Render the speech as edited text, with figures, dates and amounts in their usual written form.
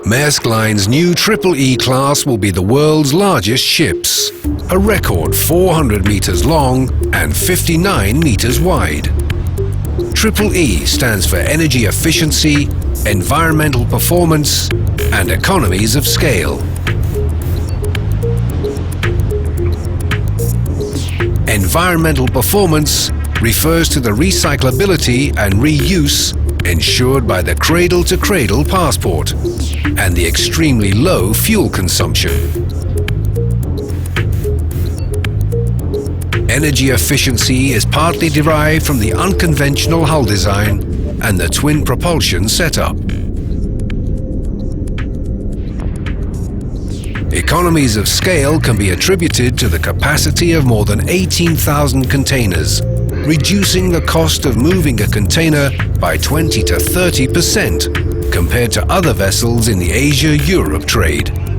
Maersk Line's new Triple E class will be the world's largest ships, a record 400 meters long and 59 meters wide. Triple E stands for energy efficiency, environmental performance, and economies of scale. Environmental performance refers to the recyclability and reuse ensured by the cradle-to-cradle passport and the extremely low fuel consumption. Energy efficiency is partly derived from the unconventional hull design and the twin propulsion setup. Economies of scale can be attributed to the capacity of more than 18,000 containers, reducing the cost of moving a container by 20 to 30% compared to other vessels in the Asia-Europe trade.